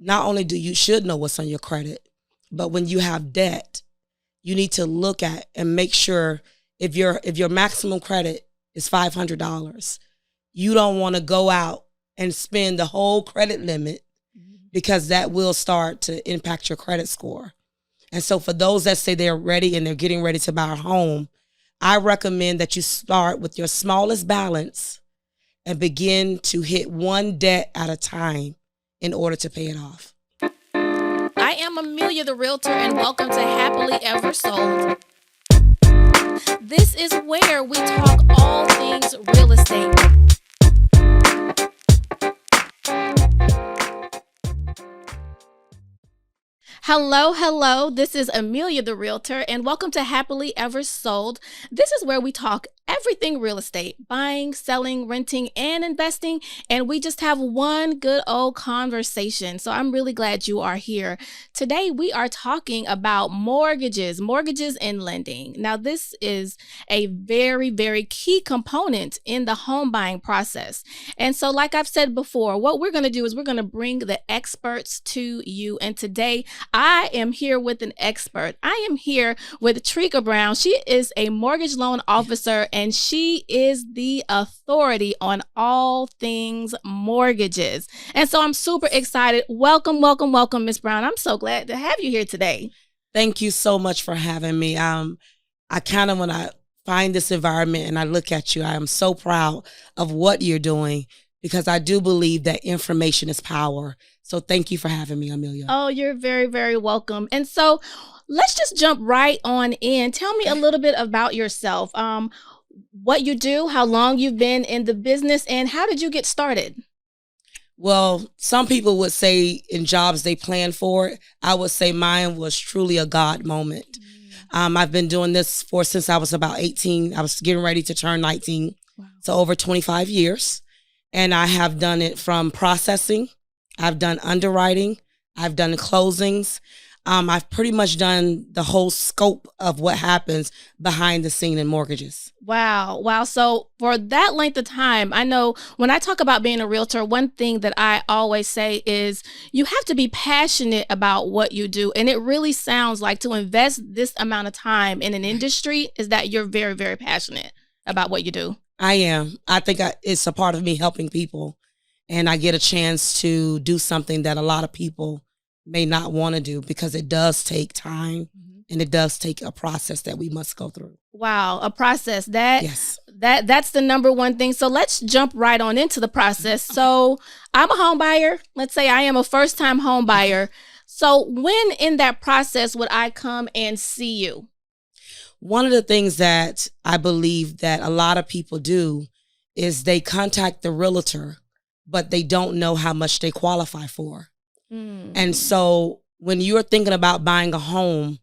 not only do you should know what's on your credit, but when you have debt, you need to look at and make sure if your maximum credit is $500, you don't want to go out and spend the whole credit limit because that will start to impact your credit score. And so for those that say they're ready and they're getting ready to buy a home, I recommend that you start with your smallest balance and begin to hit one debt at a time in order to pay it off. I am Amelia the Realtor, and welcome to Happily Ever Sold. This is where we talk all things real estate. Hello. This is Amelia the Realtor, and welcome to Happily Ever Sold. This is where we talk everything real estate, buying, selling, renting, and investing. And we just have one good old conversation. So I'm really glad you are here. Today, we are talking about mortgages and lending. Now, this is a very, very key component in the home buying process. And so, like I've said before, what we're going to do is we're going to bring the experts to you. And today, I am here with an expert. I am here with Tricka Brown. She is a mortgage loan officer, and she is the authority on all things mortgages. And so I'm super excited. Welcome, Ms. Brown. I'm so glad to have you here today. Thank you so much for having me. When I find this environment and I look at you, I am so proud of what you're doing because I do believe that information is power. So thank you for having me, Amelia. Oh, you're very, very welcome. And so let's just jump right on in. Tell me a little bit about yourself. What you do, how long you've been in the business, and how did you get started? Well, some people would say in jobs they plan for it. I would say mine was truly a God moment. I've been doing this since I was about 18. I was getting ready to turn 19. Wow. So over 25 years. And I have done it from processing. I've done underwriting. I've done closings. I've pretty much done the whole scope of what happens behind the scene in mortgages. Wow. So for that length of time, I know when I talk about being a realtor, one thing that I always say is you have to be passionate about what you do. And it really sounds like to invest this amount of time in an industry is that you're very, very passionate about what you do. I am. I think it's a part of me helping people. And I get a chance to do something that a lot of people may not want to do because it does take time and it does take a process that we must go through. Wow, a process. That's the number one thing. So let's jump right on into the process. So I'm a home buyer. Let's say I am a first-time home buyer. So when in that process would I come and see you? One of the things that I believe that a lot of people do is they contact the realtor, but they don't know how much they qualify for. And so when you're thinking about buying a home,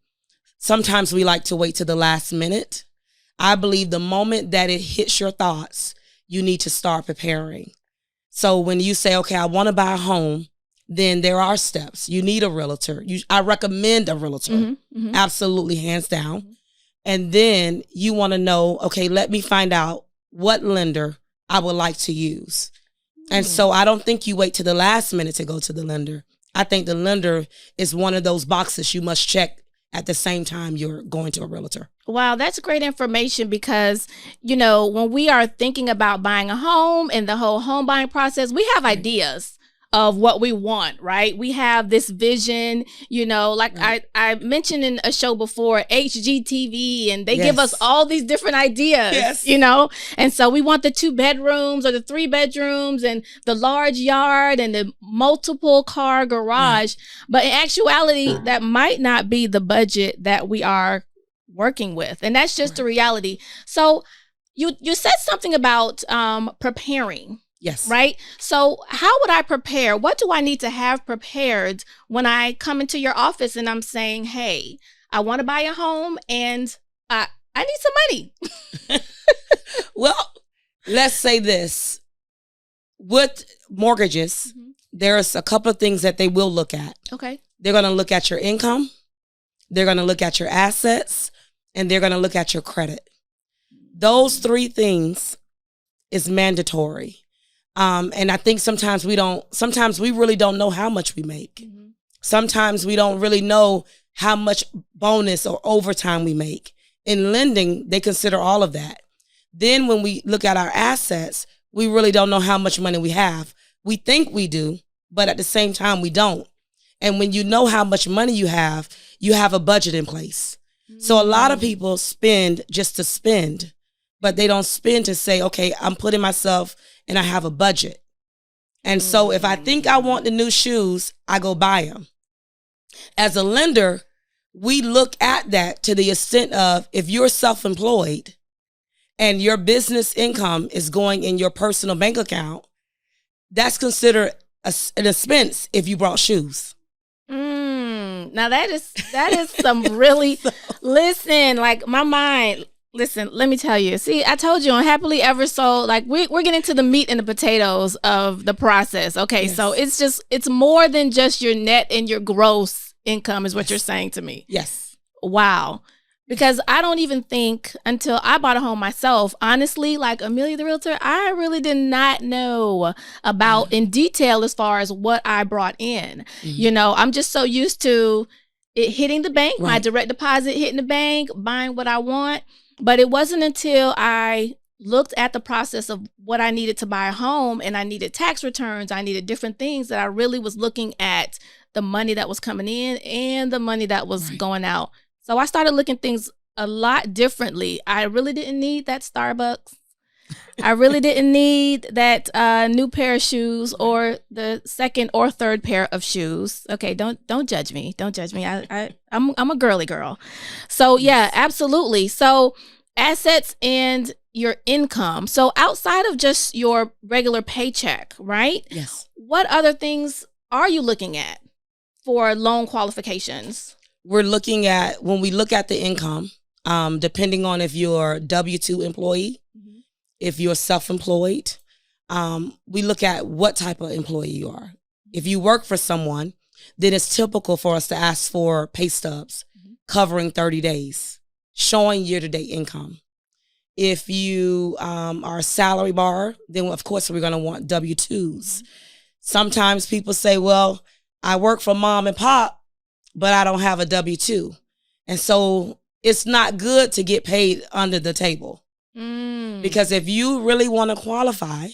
sometimes we like to wait to the last minute. I believe the moment that it hits your thoughts, you need to start preparing. So when you say, okay, I want to buy a home, then there are steps. You need a realtor. I recommend a realtor, absolutely, hands down. And then you want to know, okay, let me find out what lender I would like to use. And so I don't think you wait to the last minute to go to the lender. I think the lender is one of those boxes you must check at the same time you're going to a realtor. Wow, that's great information because, when we are thinking about buying a home and the whole home buying process, we have ideas of what we want, right? We have this vision, I mentioned in a show before, HGTV, and they give us all these different ideas, and so we want the 2 bedrooms or the 3 bedrooms and the large yard and the multiple car garage. But in actuality, that might not be the budget that we are working with. And that's just the reality. So you said something about preparing. Yes. Right? So how would I prepare? What do I need to have prepared when I come into your office and I'm saying, hey, I want to buy a home and I need some money? Well, let's say this. With mortgages, there's a couple of things that they will look at. Okay. They're going to look at your income. They're going to look at your assets. And they're going to look at your credit. Those 3 things is mandatory. And I think sometimes we really don't know how much we make. Mm-hmm. Sometimes we don't really know how much bonus or overtime we make. In lending, they consider all of that. Then when we look at our assets, we really don't know how much money we have. We think we do, but at the same time, we don't. And when you know how much money you have a budget in place. Mm-hmm. So a lot of people spend just to spend, but they don't spend to say, okay, I'm putting myself and I have a budget. And so if I think I want the new shoes, I go buy them. As a lender, we look at that to the extent of if you're self-employed and your business income is going in your personal bank account, that's considered an expense if you brought shoes. Now that is some really, listen, like my mind, listen, let me tell you. See, I told you on Happily Ever Sold, like we're getting to the meat and the potatoes of the process. Okay, yes. So it's more than just your net and your gross income is what you're saying to me. Yes. Wow. Because I don't even think until I bought a home myself, honestly, like Amelia the Realtor, I really did not know about in detail as far as what I brought in. Mm-hmm. You know, I'm just so used to it hitting the bank, right. My direct deposit hitting the bank, buying what I want. But it wasn't until I looked at the process of what I needed to buy a home and I needed tax returns, I needed different things that I really was looking at the money that was coming in and the money that was right. going out. So I started looking things a lot differently. I really didn't need that Starbucks. I really didn't need that new pair of shoes or the second or third pair of shoes. Okay, don't judge me. Don't judge me. I'm a girly girl. So yeah, absolutely. So assets and your income. So outside of just your regular paycheck, right? Yes. What other things are you looking at for loan qualifications? We're looking at, when we look at the income, depending on if you're a W-2 employee, mm-hmm. if you're self-employed, we look at what type of employee you are. If you work for someone, then it's typical for us to ask for pay stubs mm-hmm. covering 30 days, showing year-to-date income. If you are a salary bar, then of course we're going to want W-2s. Mm-hmm. Sometimes people say, well, I work for mom and pop, but I don't have a W-2. And so it's not good to get paid under the table. Because if you really want to qualify,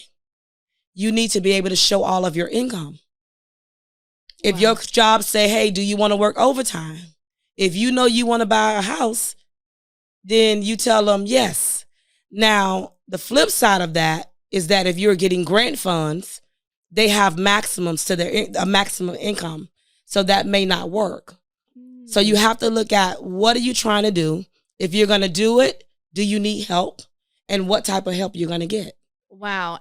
you need to be able to show all of your income. If your job say, hey, do you want to work overtime? If you know you want to buy a house, then you tell them yes. Now, the flip side of that is that if you're getting grant funds, they have maximums to a maximum income. So that may not work. So you have to look at what are you trying to do? If you're going to do it, do you need help? And what type of help you're going to get? Wow.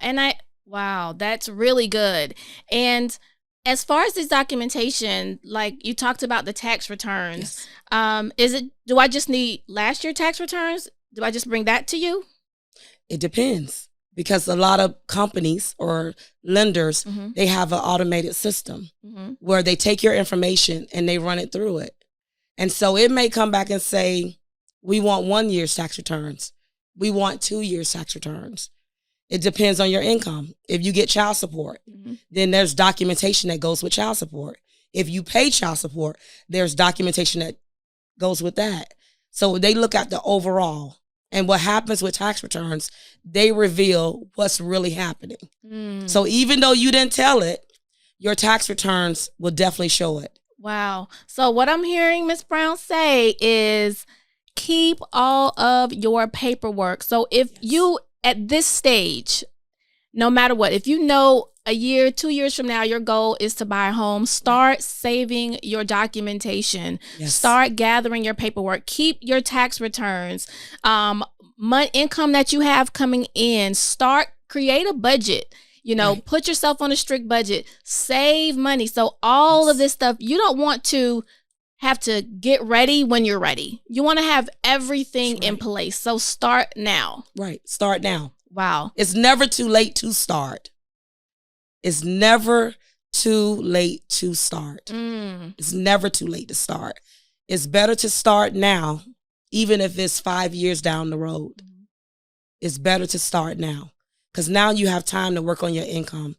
Wow, that's really good. And as far as this documentation, like you talked about the tax returns, yes. Do I just need last year tax returns? Do I just bring that to you? It depends. Because a lot of companies or lenders, mm-hmm. they have an automated system mm-hmm. where they take your information and they run it through it. And so it may come back and say, we want 1 year's tax returns. We want 2 years tax returns. It depends on your income. If you get child support, mm-hmm. then there's documentation that goes with child support. If you pay child support, there's documentation that goes with that. So they look at the overall. And what happens with tax returns, they reveal what's really happening. So even though you didn't tell it, your tax returns will definitely show it. Wow. So what I'm hearing Ms. Brown say is keep all of your paperwork. So if you, at this stage, no matter what, if you know a year, 2 years from now, your goal is to buy a home, start saving your documentation, start gathering your paperwork, keep your tax returns, income that you have coming in, create a budget, put yourself on a strict budget, save money. So all of this stuff, you don't want to have to get ready when you're ready. You want to have everything in place. So start now. Right. Start now. Wow. It's never too late to start. It's never too late to start. It's never too late to start. It's better to start now, even if it's 5 years down the road. It's better to start now. Because now you have time to work on your income.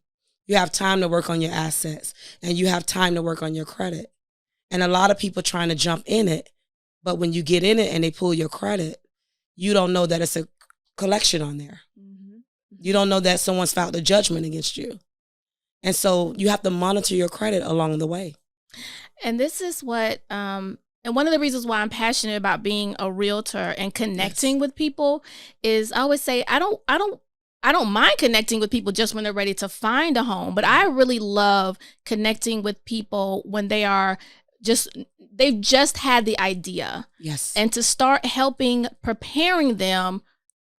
You have time to work on your assets. And you have time to work on your credit. And a lot of people trying to jump in it. But when you get in it and they pull your credit, you don't know that it's a collection on there. Mm-hmm. You don't know that someone's filed a judgment against you. And so you have to monitor your credit along the way. And this is what, and one of the reasons why I'm passionate about being a realtor and connecting with people is I always say, I don't mind connecting with people just when they're ready to find a home, but I really love connecting with people when they've just had the idea. Yes. And to start preparing them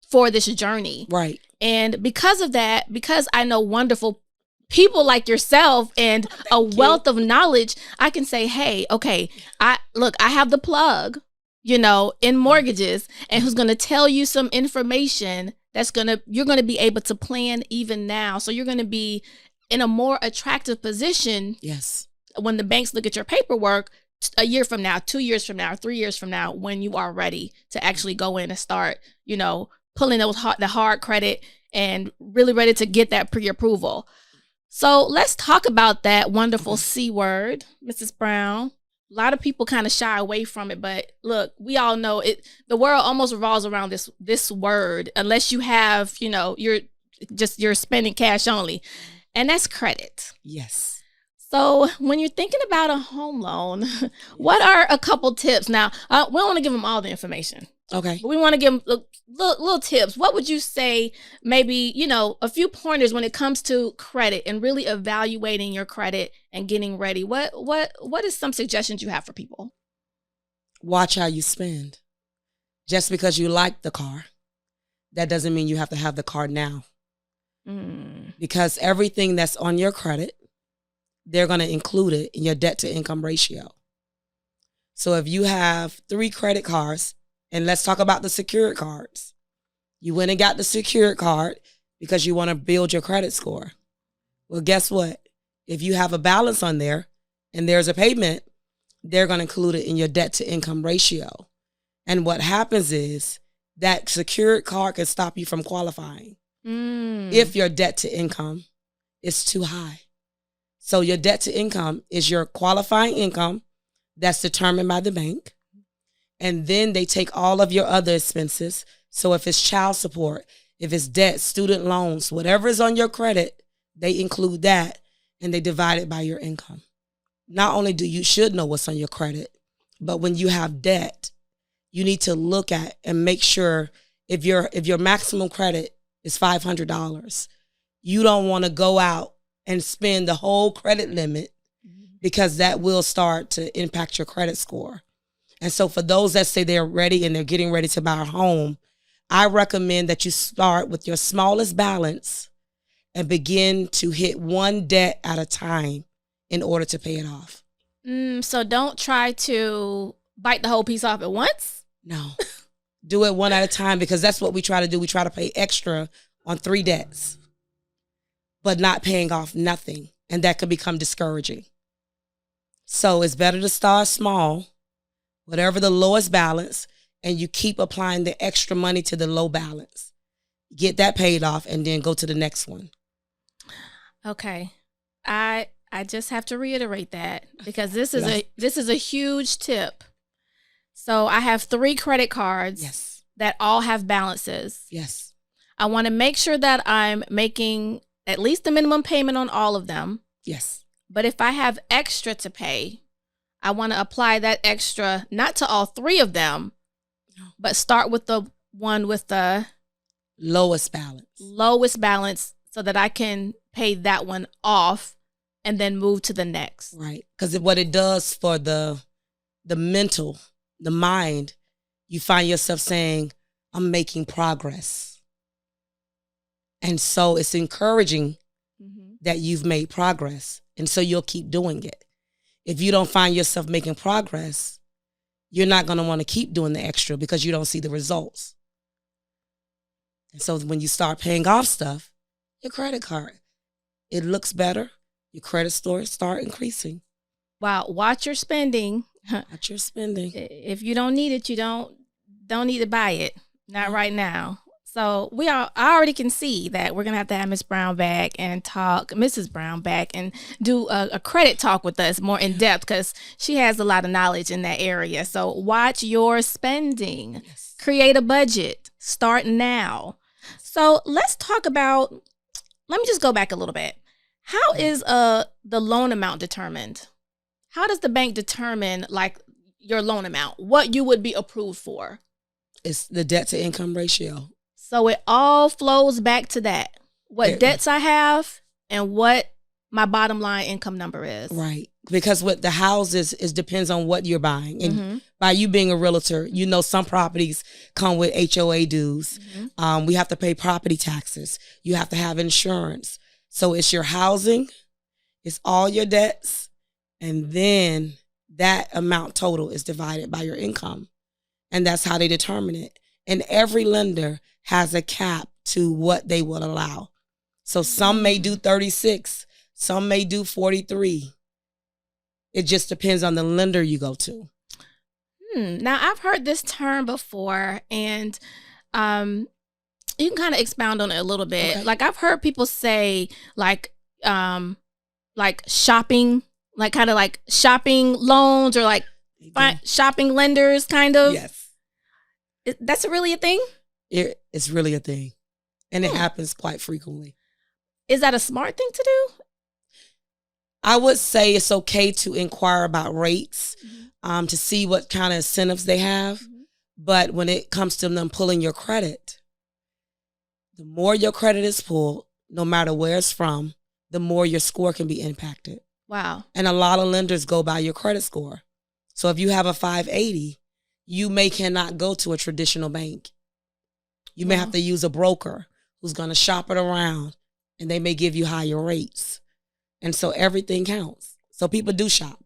for this journey. Right. And because of that, because I know wonderful people like yourself and a wealth of knowledge, I can say, hey, okay, I have the plug, in mortgages, and who's going to tell you some information you're going to be able to plan even now. So you're going to be in a more attractive position. Yes. When the banks look at your paperwork a year from now, 2 years from now, 3 years from now, when you are ready to actually go in and start, pulling the hard credit and really ready to get that pre-approval. So let's talk about that wonderful C word, Mrs. Brown. A lot of people kind of shy away from it, but look, we all know it. The world almost revolves around this word, unless you have, you're spending cash only, and that's credit. Yes. So when you're thinking about a home loan, what are a couple tips? Now, we don't want to give them all the information. Okay. But we want to give them little tips. What would you say, maybe, a few pointers when it comes to credit and really evaluating your credit and getting ready? What is some suggestions you have for people? Watch how you spend. Just because you like the car, that doesn't mean you have to have the car now. Because everything that's on your credit, they're going to include it in your debt to income ratio. So if you have 3 credit cards, and let's talk about the secured cards. You went and got the secured card because you want to build your credit score. Well, guess what? If you have a balance on there and there's a payment, they're going to include it in your debt to income ratio. And what happens is that secured card can stop you from qualifying if your debt to income is too high. So your debt to income is your qualifying income that's determined by the bank. And then they take all of your other expenses. So if it's child support, if it's debt, student loans, whatever is on your credit, they include that and they divide it by your income. Not only do you should know what's on your credit, but when you have debt, you need to look at and make sure if your maximum credit is $500, you don't want to go out and spend the whole credit limit because that will start to impact your credit score. And so for those that say they're ready and they're getting ready to buy a home, I recommend that you start with your smallest balance and begin to hit one debt at a time in order to pay it off. So don't try to bite the whole piece off at once? No. Do it one at a time, because that's what we try to do. We try to pay extra on 3 debts, but not paying off nothing. And that can become discouraging. So it's better to start small, whatever the lowest balance, and you keep applying the extra money to the low balance. Get that paid off and then go to the next one. Okay. I just have to reiterate that because this is a huge tip. So I have 3 credit cards that all have balances. Yes. I want to make sure that I'm making at least the minimum payment on all of them. Yes. But if I have extra to pay, I want to apply that extra, not to all 3 of them, but start with the one with the lowest balance so that I can pay that one off and then move to the next. Right. Because what it does for the mental, the mind, you find yourself saying, I'm making progress. And so it's encouraging that you've made progress. And so you'll keep doing it. If you don't find yourself making progress, you're not going to want to keep doing the extra because you don't see the results. And so when you start paying off stuff, your credit card, it looks better. Your credit score start increasing. Wow. Watch your spending. Watch your spending. If you don't need it, you don't need to buy it. Not right now. So I already can see that we're gonna have to have Mrs. Brown back and do a credit talk with us more in depth because she has a lot of knowledge in that area. So watch your spending, create a budget, start now. So let's talk about. Let me just go back a little bit. How is the loan amount determined? How does the bank determine like your loan amount, what you would be approved for? It's the debt to income ratio. So it all flows back to that. What debts I have and what my bottom line income number is. Right. Because with the houses, it depends on what you're buying. And by you being a realtor, you know some properties come with HOA dues. We have to pay property taxes. You have to have insurance. So it's your housing, it's all your debts, and then that amount total is divided by your income. And that's how they determine it. And every lender has a cap to what they will allow. So some may do 36, some may do 43. It just depends on the lender you go to. Now, I've heard this term before, and you can kind of expound on it a little bit. Okay. Like I've heard people say like shopping, like kind of like shopping loans or like shopping lenders kind of. Yes. That's really a thing? It's really a thing. And it happens quite frequently. Is that a smart thing to do? I would say it's okay to inquire about rates to see what kind of incentives they have. But when it comes to them pulling your credit, the more your credit is pulled, no matter where it's from, the more your score can be impacted. Wow. And a lot of lenders go by your credit score. So if you have a 580, you cannot go to a traditional bank. You may have to use a broker who's going to shop it around, and they may give you higher rates. And so everything counts. So people do shop.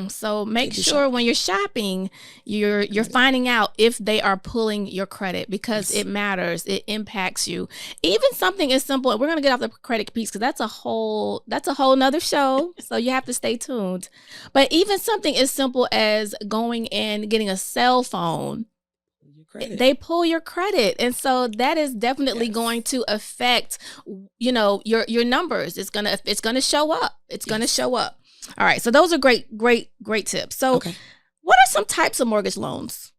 So make sure when you're shopping, you're finding out if they are pulling your credit because it matters. It impacts you. Even something as simple. We're gonna get off the credit piece because that's a whole nother show. So you have to stay tuned. But even something as simple as going and getting a cell phone, they pull your credit, and so that is definitely going to affect, your numbers. It's gonna show up. It's gonna show up. All right. So those are great tips. So what are some types of mortgage loans?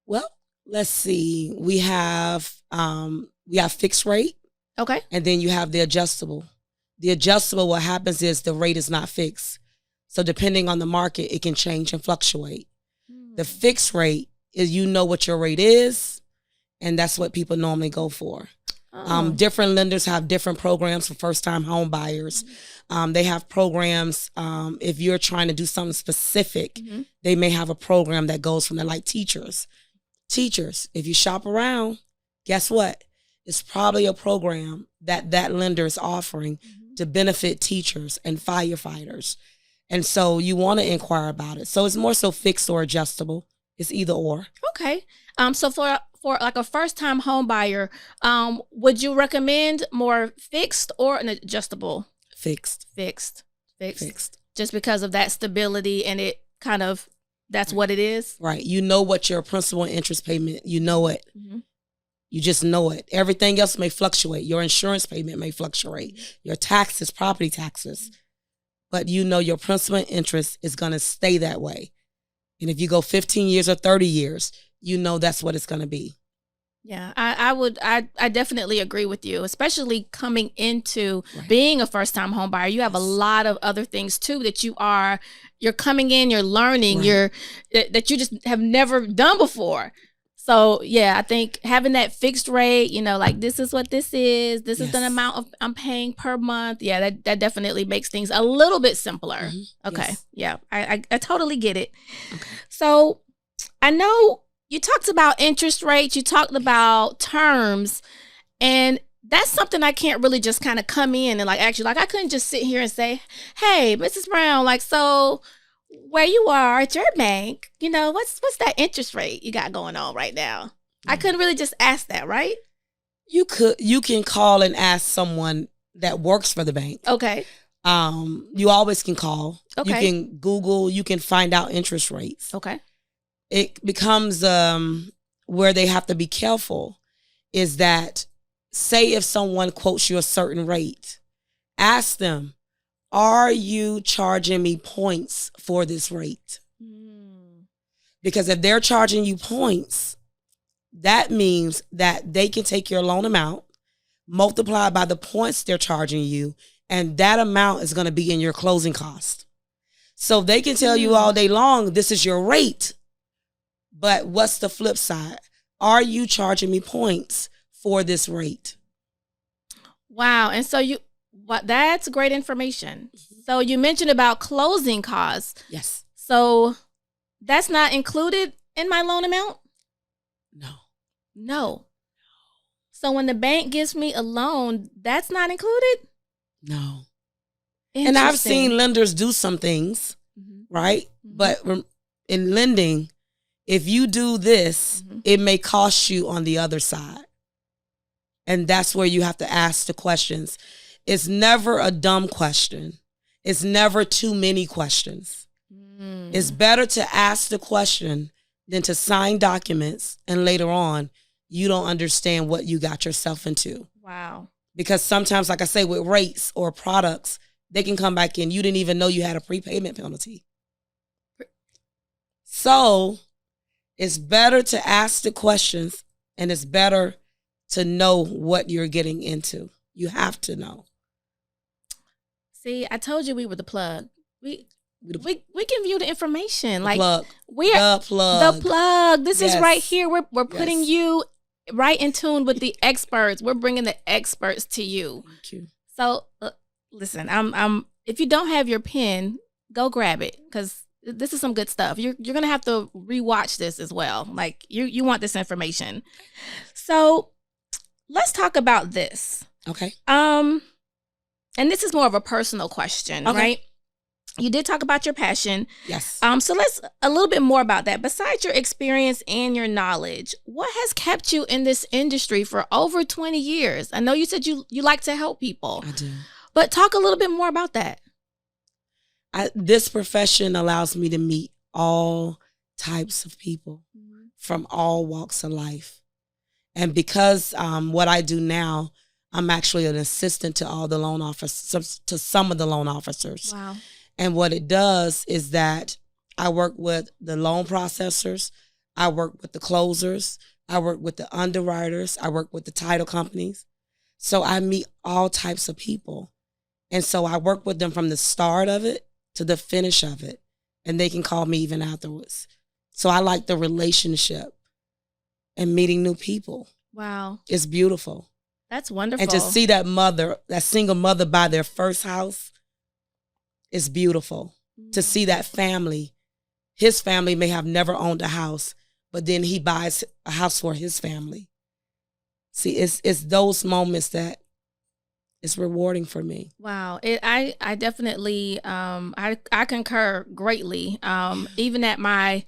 Well, let's see. We have fixed rate. Okay. And then you have the adjustable. The adjustable, what happens is the rate is not fixed. So depending on the market, it can change and fluctuate. The fixed rate is what your rate is, and that's what people normally go for. Different lenders have different programs for first-time home buyers. They have programs, if you're trying to do something specific, they may have a program that goes from there, like teachers. Teachers, if you shop around, guess what? It's probably a program that lender is offering to benefit teachers and firefighters. And so you want to inquire about it. So it's more so fixed or adjustable. It's either or. Okay. So for like a first-time home buyer, would you recommend more fixed or an adjustable? Fixed. Just because of that stability and it kind of, that's what it is? Right. You know what your principal and interest payment, you know it. You just know it. Everything else may fluctuate. Your insurance payment may fluctuate. Your taxes, property taxes. But your principal and interest is going to stay that way. And if you go 15 years or 30 years, that's what it's going to be. Yeah, I definitely agree with you, especially coming into being a first-time home buyer. You have a lot of other things too that you're coming in, you're learning, that you just have never done before. So yeah, I think having that fixed rate, like this is what this is the amount I'm paying per month. Yeah, that definitely makes things a little bit simpler. Okay. Yes. Yeah, I totally get it. Okay. So I know you talked about interest rates, you talked about terms, and that's something I can't really just kind of come in and I couldn't just sit here and say, hey, Mrs. Brown, so where you are at your bank, what's that interest rate you got going on right now? I couldn't really just ask that, right? You can call and ask someone that works for the bank. Okay. You always can call. Okay. You can Google, you can find out interest rates. Okay. It becomes where they have to be careful is that, say if someone quotes you a certain rate, ask them, are you charging me points for this rate? Because if they're charging you points, that means that they can take your loan amount, multiply by the points they're charging you, and that amount is going to be in your closing cost. So they can tell you all day long, this is your rate. But what's the flip side? Are you charging me points for this rate? Wow. And so that's great information. So you mentioned about closing costs. Yes. So that's not included in my loan amount? No. So when the bank gives me a loan, that's not included? No. And I've seen lenders do some things, right? But in lending, if you do this, it may cost you on the other side. And that's where you have to ask the questions. It's never a dumb question. It's never too many questions. It's better to ask the question than to sign documents and later on you don't understand what you got yourself into. Wow. Because sometimes, like I say, with rates or products, they can come back in. You didn't even know you had a prepayment penalty. So it's better to ask the questions, and it's better to know what you're getting into. You have to know. See, I told you we were the plug. We can view the information. The like plug. We're the plug. This is right here. We're putting you right in tune with the experts. We're bringing the experts to you. Thank you. So listen, I'm if you don't have your pen, go grab it because this is some good stuff. You're gonna have to rewatch this as well. Like you want this information. So let's talk about this. Okay. And this is more of a personal question, right? You did talk about your passion. Yes. So let's a little bit more about that. Besides your experience and your knowledge, what has kept you in this industry for over 20 years? I know you said you like to help people. I do. But talk a little bit more about that. This profession allows me to meet all types of people from all walks of life. And because what I do now, I'm actually an assistant to all the loan officers, to some of the loan officers. Wow. And what it does is that I work with the loan processors, I work with the closers, I work with the underwriters, I work with the title companies. So I meet all types of people. And so I work with them from the start of it to the finish of it. And they can call me even afterwards. So I like the relationship and meeting new people. Wow. It's beautiful. That's wonderful. And to see that mother, that single mother buy their first house, it's beautiful. To see that family, his family may have never owned a house, but then he buys a house for his family. See, it's those moments that it's rewarding for me. Wow. I definitely, I concur greatly. Even at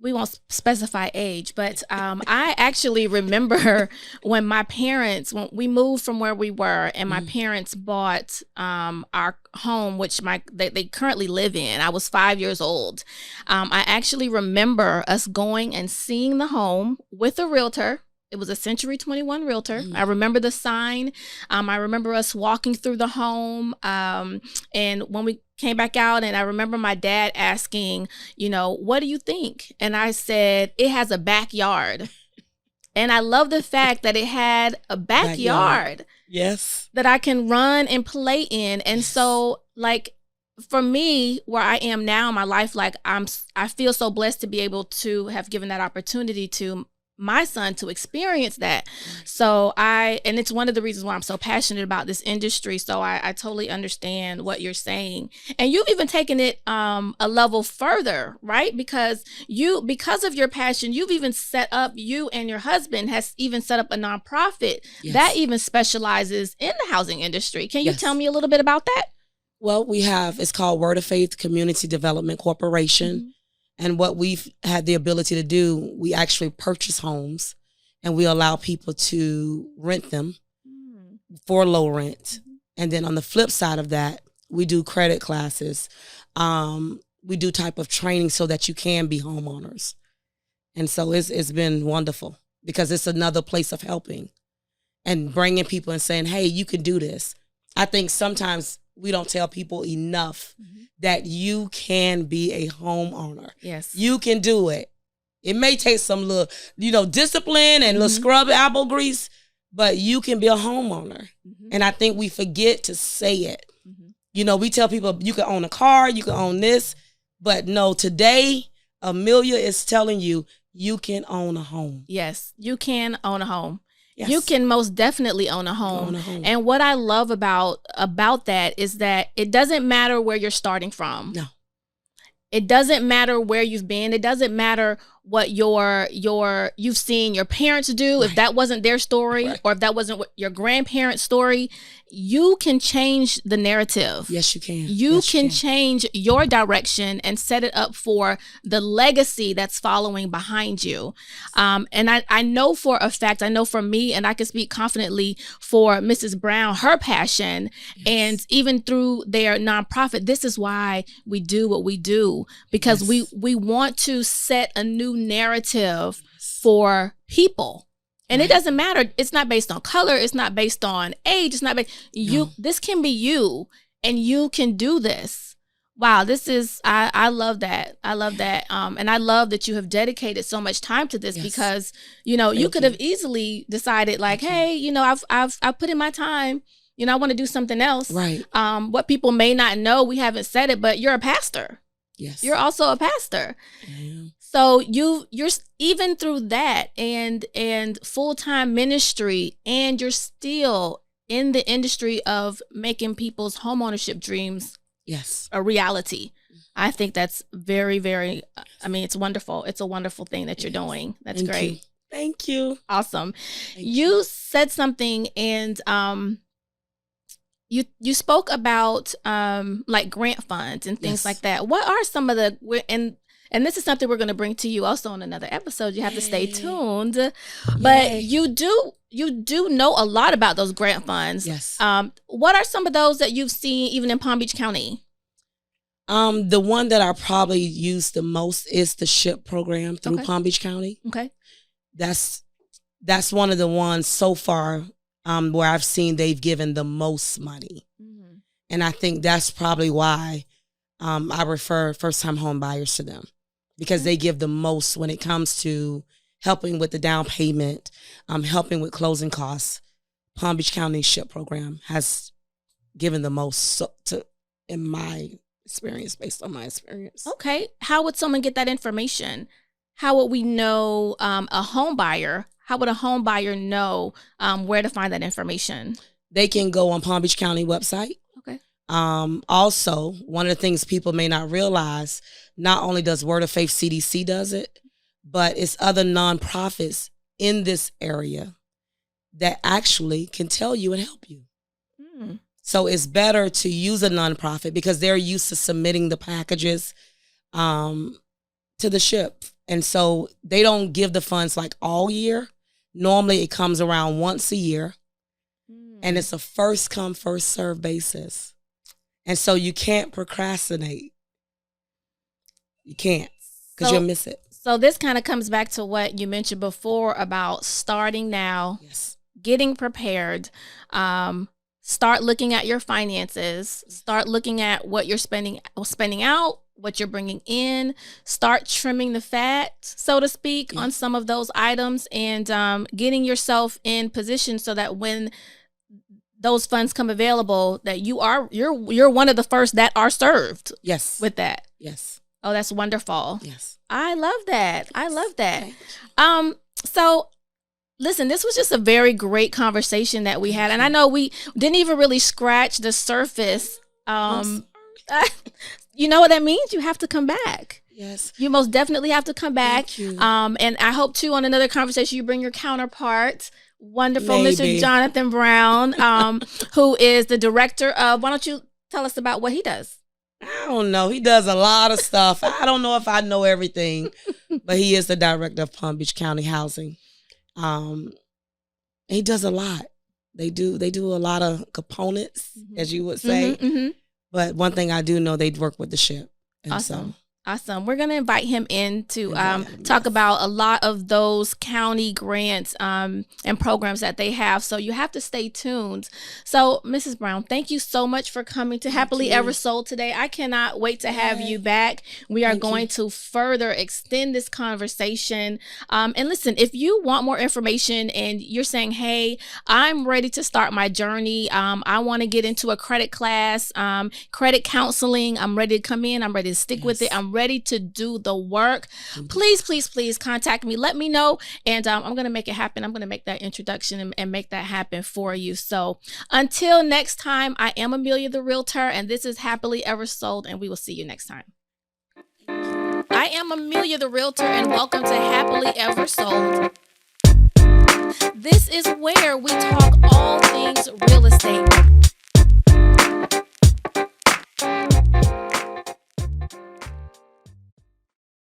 we won't specify age, but I actually remember when when we moved from where we were and my parents bought our home, which they currently live in. I was 5 years old. I actually remember us going and seeing the home with a realtor. It was a Century 21 realtor. I remember the sign. I remember us walking through the home. And when we came back out, and I remember my dad asking, what do you think? And I said, it has a backyard. And I love the fact that it had a backyard. Yes. That I can run and play in. And so, like, for me, where I am now in my life, like I feel so blessed to be able to have given that opportunity to my son to experience that. So and it's one of the reasons why I'm so passionate about this industry. So I totally understand what you're saying. And you've even taken it a level further, right? Because of your passion, you've even you and your husband has even set up a nonprofit that even specializes in the housing industry. Can you tell me a little bit about that? Well, it's called Word of Faith Community Development Corporation. And what we've had the ability to do, we actually purchase homes and we allow people to rent them for low rent. And then on the flip side of that, we do credit classes. We do type of training so that you can be homeowners. And so it's been wonderful. because it's another place of helping and bringing people and saying, hey, you can do this. I think sometimes we don't tell people enough that you can be a homeowner. Yes. You can do it. It may take some little, discipline and little scrub elbow grease, but you can be a homeowner. And I think we forget to say it. We tell people you can own a car, you can own this, but no, today, Amelia is telling you, you can own a home. Yes, you can own a home. Yes. You can most definitely own a home. And what I love about that is that it doesn't matter where you're starting from. No. It doesn't matter where you've been. It doesn't matter what you've seen your parents do. Right. If that wasn't their story, or if that wasn't your grandparents' story, you can change the narrative. Yes, you can. You can change your direction and set it up for the legacy that's following behind you. And I know for a fact, I know for me, and I can speak confidently for Mrs. Brown, her passion, and even through their nonprofit, this is why we do what we do, because we want to set a new narrative for people. And it doesn't matter. It's not based on color. It's not based on age. It's not based. This can be you, and you can do this. Wow, this is. I love that. I love that. And I love that you have dedicated so much time to this, because you could have easily decided like, hey, I've put in my time. I want to do something else. Right. What people may not know, we haven't said it, but you're a pastor. Yes. You're also a pastor. Yeah. So you're even through that and full-time ministry, and you're still in the industry of making people's homeownership dreams a reality. I think that's very, very, it's wonderful. It's a wonderful thing that you're doing. That's great. Thank you. Awesome. You said something, and you spoke about like grant funds and things like that. What are some of and this is something we're going to bring to you also on another episode. You have to stay tuned. But you do know a lot about those grant funds. Yes. What are some of those that you've seen even in Palm Beach County? The one that I probably use the most is the SHIP program through Palm Beach County. Okay. That's one of the ones so far where I've seen they've given the most money. And I think that's probably why I refer first-time home buyers to them, because they give the most when it comes to helping with the down payment, helping with closing costs. Palm Beach County SHIP program has given the most in my experience, based on my experience. Okay. How would someone get that information? How would we know a home buyer? How would a home buyer know where to find that information? They can go on Palm Beach County website. Okay. Also, one of the things people may not realize, not only does Word of Faith CDC does it, but it's other nonprofits in this area that actually can tell you and help you. So it's better to use a nonprofit because they're used to submitting the packages to the SHIP. And so they don't give the funds like all year. Normally it comes around once a year. And it's a first come, first serve basis. And so you can't procrastinate. You can't, because you'll miss it. So this kind of comes back to what you mentioned before about starting now, getting prepared, start looking at your finances, start looking at what you're spending out, what you're bringing in, start trimming the fat, so to speak, on some of those items, and getting yourself in position so that when those funds come available, that you're one of the first that are served. Yes. With that. Yes. Oh, that's wonderful. Yes. I love that. I love that. So listen, this was just a very great conversation that we had. And I know we didn't even really scratch the surface. You know what that means? You have to come back. Yes. You most definitely have to come back. Thank you. And I hope too on another conversation you bring your counterpart, wonderful Mr. Jonathan Brown, who is the director of, why don't you tell us about what he does? I don't know. He does a lot of stuff. I don't know if I know everything, but he is the director of Palm Beach County Housing. He does a lot. They do a lot of components, as you would say. But one thing I do know, they work with the SHIP. And awesome. Awesome. We're going to invite him in to talk about a lot of those county grants and programs that they have. So you have to stay tuned. So, Mrs. Brown, thank you so much for coming to Happily Ever Sold today. I cannot wait to have you back. We are going to further extend this conversation. And listen, if you want more information and you're saying, hey, I'm ready to start my journey. I want to get into a credit class, credit counseling. I'm ready to come in. I'm ready to stick with it. I'm ready to do the work. Please contact me. Let me know. And I'm going to make it happen. I'm going to make that introduction and make that happen for you. So until next time, I am Amelia the Realtor, and this is Happily Ever Sold, and we will see you next time. I am Amelia the Realtor, and welcome to Happily Ever Sold. This is where we talk all things real estate.